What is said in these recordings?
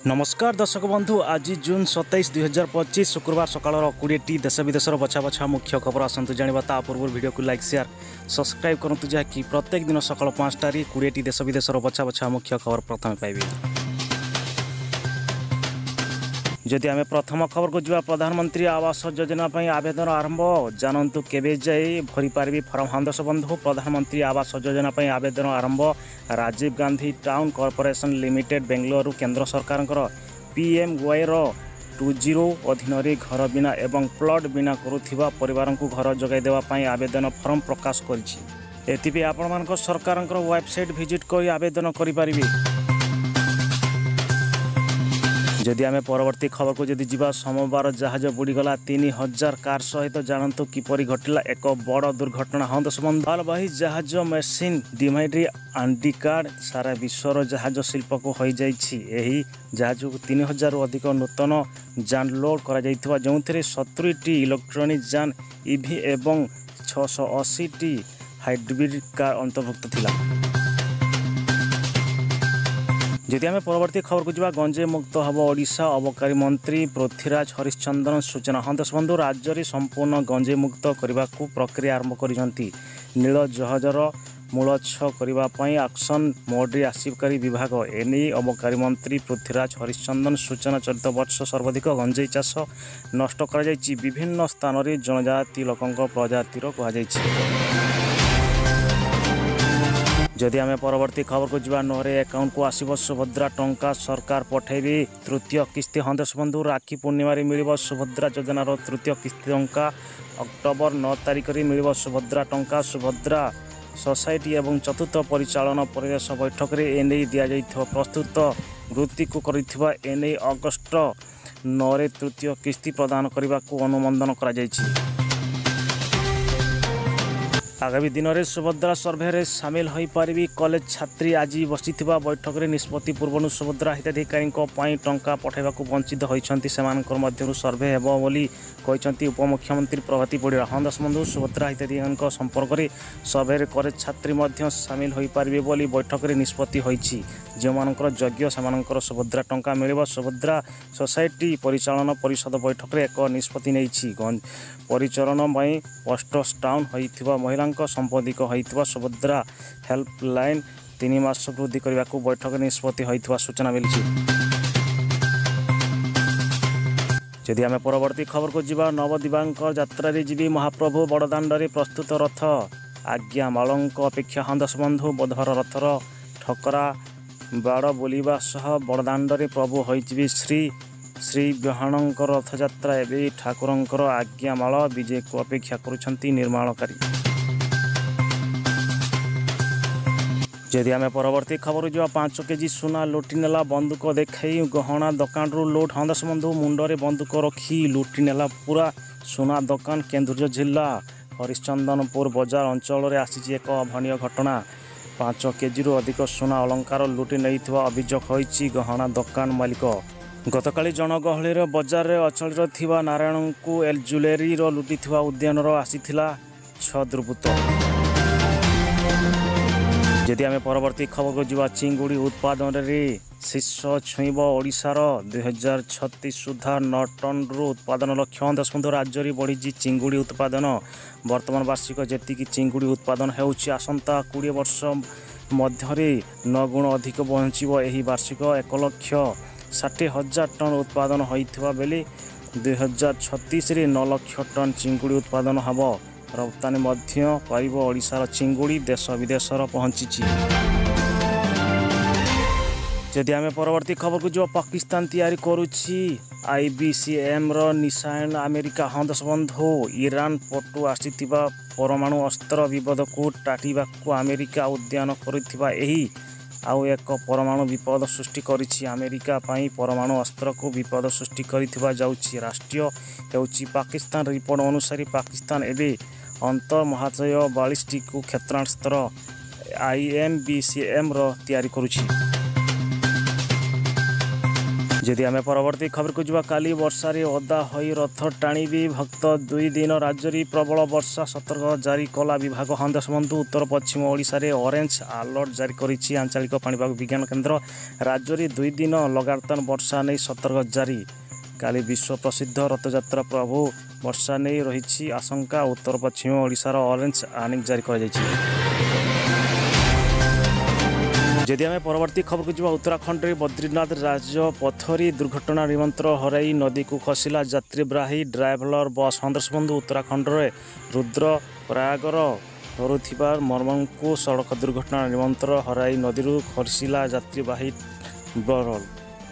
नमस्कार दर्शक बंधु आज जून 27 2025 शुक्रवार सकाल 20 देश विदेश बछा बछा मुख्य खबर आसतु जाना ता पूर्व वीडियो को लाइक शेयर सब्सक्राइब करूँ जहाँकि प्रत्येक दिन सकाल 5टार 20 देश विदेश बछा बछा मुख्य खबर प्रथम पाइबे। जदि आम प्रथम खबर को जावा प्रधानमंत्री आवास योजना आवेदन आरंभ जानतु केवे जाए भरी पारि फर्म हाँ दर्शक बंधु प्रधानमंत्री आवास योजना आवेदन आरंभ Rajiv Gandhi town corporation limited Bengaluru केंद्र सरकार PMY 20 अधीन घर बिना एवं प्लट बिना करुवा परिवार को घर जगै देवाई आवेदन फर्म प्रकाश कर आपण सरकार वेबसाइट विजिट कर आवेदन करें। जदि आम परवर्ती खबर को जदि जीवा सोमवार जहाज बुड़ीगला 3000 कार सहित जानतु किपरि घटिला एक बड़ दुर्घटना। हाँ दर्शक बंधु मालवाही जहाज मेसिन डिमाइड्री आंडिकार्ड सारा विश्वर जहाज शिल्प को हो जाइए। जहाज को 3000 रु अधिक नूतन जान लोड कर जो 70टी इलेक्ट्रोनिक जान EV एवं 680टी हाइब्रिड कार अंतर्भुक्त थिला। जदि आम परवर्ती खबर को जावा गंजे मुक्त हम ओडिशा अबकारी मंत्री पृथ्वीराज हरिश्चंद्रन सूचना। हाँ दर्शक बंधु राज्य में संपूर्ण गंजे मुक्त करने को प्रक्रिया आरंभ करिसेंती। नील जहाजर मूलछ करने एक्शन मोड्रे आसिबकारी विभाग एने अबकारी मंत्री पृथ्वीराज हरिश्चंद्रन सूचना चलित वर्ष सर्वाधिक गंजेई चाष नष्ट कर विभिन्न स्थान में जनजाति लोकों प्रजातिर कहुई। जदि आम परवर्ती खबर को जावा नहरे अकाउंट को आसब सुभद्रा टंका सरकार पठेबे तृतीय किस्ती। हाँ दर्शक बंधु राखी पूर्णिमा मिल सुभद्रा योजनार तृतीय किस्ती टंका अक्टोबर 9 तारिख में मिल सुभद्रा टंका। सुभद्रा सोसाइटी एवं चतुर्थ परिचालन परिवेश बैठक में एने दि प्रस्तुत वृत्ति को करिथिबा एने अगस्ट 9 तृतीय किस्ती प्रदान करने को अनुमोदन कर। आगामी दिन में सुभद्रा सर्भे सामिल हो पारि कॉलेज छात्री आज बसी बैठक में निष्पत्ति पूर्व सुभद्रा हिताधिकारी टंका पठाइबा वंचित होती सर्भे होती उपमुख्यमंत्री प्रभाती परिड़ा। हाँ दर्शक बंधु सुभद्रा हिताधिकारी संपर्क में सर्भे कॉलेज छात्री सामिल हो पारे बैठक में निष्पत्ति होती। जो मानकर योग्य से सुभद्रा टंका मिल सुभद्रा सोसाइटी परिचालन परिषद बैठक में एक निष्पत्ति नहीं परिचालन पोस्ट टाउन होता महिला संपादिक होता सुभद्रा हेल्पलाइन 3 मास वृद्धि करने को बैठक निष्पत्ति होता सूचना मिली। जदि आम परवर्ती खबर को जावा नवदिवांकर यात्रा जीवी महाप्रभु बड़दाण्ड प्रस्तुत रथ आज्ञा मालंक अपेक्षा। हाँ दर्शक बंधु बुधवार रथर ठकरा बाड़ बोलिबा सह बड़दाण्ड प्रभु होइजिबे श्री विहाणक रथयात्रा एवं ठाकुरंकर आज्ञामाल विजय को अपेक्षा करुछंती निर्माणकारी। जदि आम परवर्ती खबर जो 5 केजी सुना लुटि नेला बंदूक देखाई गहना दुकान लुट। हाँ दर्शक बंधु मुंडरे बंदूक रखी लुटि नेला पूरा सुना दुकान केन्दुझर जिला हरिश्चंदनपुर बजार अंचल में आसी एक अभाणीय घटना। 5 केजी अधिक सुना अलंकार लुटि नहीं अभियोग होइछि गहना दुकान मालिक। गतकाली जनगहलीर बजार में अचल थिबा नारायण को एल ज्वेलरी लुटि उद्यान आसीथिला 6 दुर्बृत्त। जदि आम परवर्ती खबर को जावा चिंगुड़ी उत्पादन में शीर्ष छुईब ओडिशार 2036 सुधा 9 टन उत्पादन लक्ष्य। दर्शक बंधु राज्य में बढ़ी चिंगुड़ी उत्पादन वर्तमान वार्षिक जी चिंगुड़ी उत्पादन होउछि आसंता 20 वर्ष मध्य 9 गुण अधिक पहुँचब। यही वार्षिक 1,60,000 टन उत्पादन होइथिबा बेले 2036 रे 9 लाख टन चिंगुड़ी उत्पादन हब। रप्तानी मध्य पाइब ओडिशार चिंगुड़ी देश विदेश पहुंची। जदि आम परवर्ती खबर को जो पाकिस्तान तैयारी करुछि IBCM निशान अमेरिका। हाँ दर्शक बंधु ईरान पटु आसीथिबा परमाणु अस्त्र विपद को टाटिबा को अमेरिका उद्यान करुथिबा एही आउ एक परमाणु विपद सृष्टि करिछि। अमेरिका पई परमाणु अस्त्र को विपद सृष्टि करिथिबा जाउछि राष्ट्रीय हेउछि पाकिस्तान। रिपोर्ट अनुसार पाकिस्तान एबे अंतर महाशय बालिस्टिक क्षेपणास्त्र IMBCM तैयारी करुछि। जदि आम परवर्ती खबर को जुआ काली वर्षारे ओदा होई रथ टाणी भक्त 2 दिन राज्य में प्रबल वर्षा सतर्क जारी कला विभाग हंदसबंधु उत्तर पश्चिम ओडिशा रे ऑरेंज अलर्ट जारी करिछि आंचलिक पाणीपाग विज्ञान केन्द्र राज्य में 2 दिन लगातार वर्षा नहीं सतर्क जारी काली विश्व प्रसिद्ध रथयात्रा प्रभु वर्षा नहीं रही आशंका उत्तर पश्चिम ओडिशार ऑरेंज वार्निंग जारी कर जदि आम परवर्ती खबर को जुआ उत्तराखंड में बद्रीनाथ राजपथरी दुर्घटना निमंत्रण हराई नदी को खसला यात्रीबाही ड्राइभर बस हंदसबंधु उत्तराखंड में रुद्रप्रयागर धरुथिबा मर्मंकु सड़क दुर्घटना निमंत्रण हराई नदी खसला यात्रीबाही बरल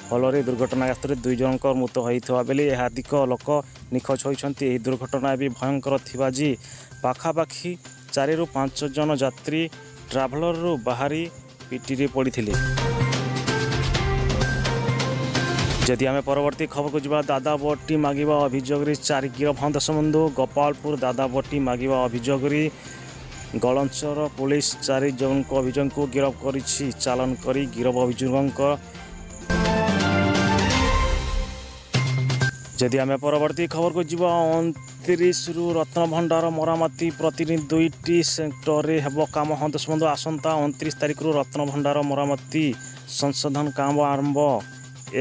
फल दुर्घटनाग्रस्त 2 जनक मृत्यु होता बेले एकाधिक लोक निखोज होती। यह दुर्घटना भी भयंकर थिबा जी पाखापाखि 4 ରୁ 5 जन यात्री ट्राभेलर बाहरी पिटी पड़ी थे। जदि आम परवर्ती खबर को जुआ दादा बटी मागिबा अभियोग 4 गिरफ हंदसबंधु गोपालपुर दादा बटी मागिबा अभियोग गलंचर पुलिस 4 जन अभियोग को गिरफ कर चालान कर गिरफ अभियोग। जदि आम परवर्ती खबर को जुआ 29 रु रत्न भंडार मरामती प्रतिदिन 2टी सेक्टर में हेब काम हंदसबंधु आसंता 29 तारिख रत्न भंडार मरामती संशोधन काम आरंभ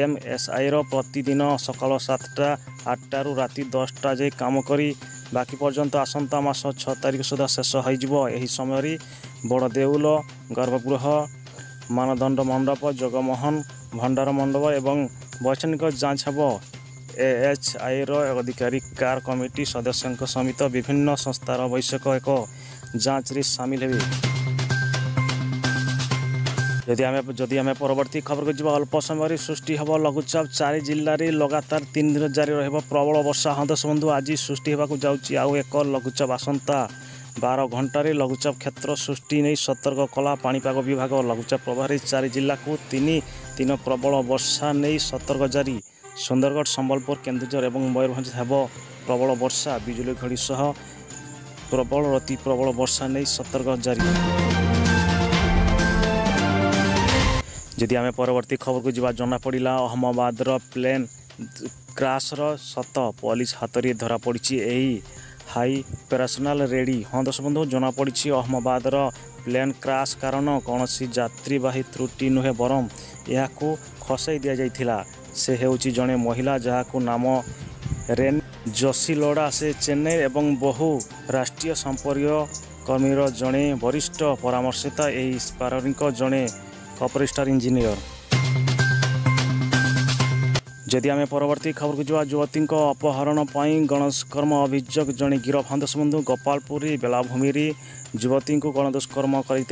MSI प्रतिदिन सकाल 7टा 8टा रु राति 10टा जाए काम करी बाकी पर्यंत आसंता मास 6 तारिख सुधा शेष हो। यही समय बड़ देउल गर्भगृह मानदंड मंडप जगमोहन भंडार मंडप एवं वैचानिक जांच हेब। AHI अधिकारी कार कमिटी सदस्यों समित विभिन्न संस्थार आवश्यक एक जांच रे सामिल हेबे। जदि आम परवर्ती खबर को जुआ अल्प समय सृष्टि हेब लघुचाप 4 जिले में लगातार 3 दिन जारी रहिब प्रबल वर्षा हंदसबंधु आज सृष्टि होगाकू जाउछि आउ एक लघुचाप आसंता 12 घंटे लघुचाप क्षेत्र सृष्टि नहीं सतर्क कला पाणीपाग विभाग लघुचाप प्रभाव 4 जिला को 3 दिन प्रबल वर्षा नहीं सतर्क जारी सुंदरगढ़ संबलपुर केन्दुझर और मयूरभंज हेब प्रबल वर्षा बिजुली घड़ी सह प्रबल अति प्रबल वर्षा नहीं सतर्क जारी। जदि आम परवर्ती खबर को जुआ जना पड़ा अहमदाबाद प्लेन क्रैश सत पुलिस हाथ में धरा पड़ी हाई ऑपरेशनल रेडी हंदसबंधु जना पड़ी अहमदाबाद प्लेन क्रैश कारण कौन यात्रीवाही त्रुटि नुहे बरम यह खसाई दि जाइथिला से हेउची जड़े महिला जहां नाम रेन जोशीलोड़ा से चेन्नई एवं बहु राष्ट्रीय संपर्क कर्मीर जड़े वरिष्ठ परामर्शदाता यही स्पारिंग जड़े कॉपरेस्टर इंजीनियर। जदि आम परवर्ती खबर को जुआ युवती अपहरण पर गणदुष्कर्म अभियोग जड़े गिरफ हंदसबंधु गोपालपुर बेलाभूमि युवती को गणदुष्कर्म कर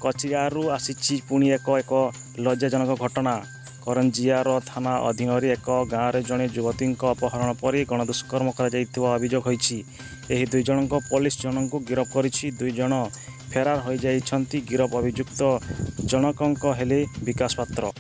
कचियारू आसी पुणी एक लज्जाजनक घटना करंजियार थाना अधीन एक गाँव में जड़े युवती अपहरण पर गणदुष्कर्म अभियोग होती। 2 जन पुलिस जन को गिरफ कर 2 जन फेरार हो जाइछंती। गिरफ अभियुक्त जनक हेले विकास पात्र।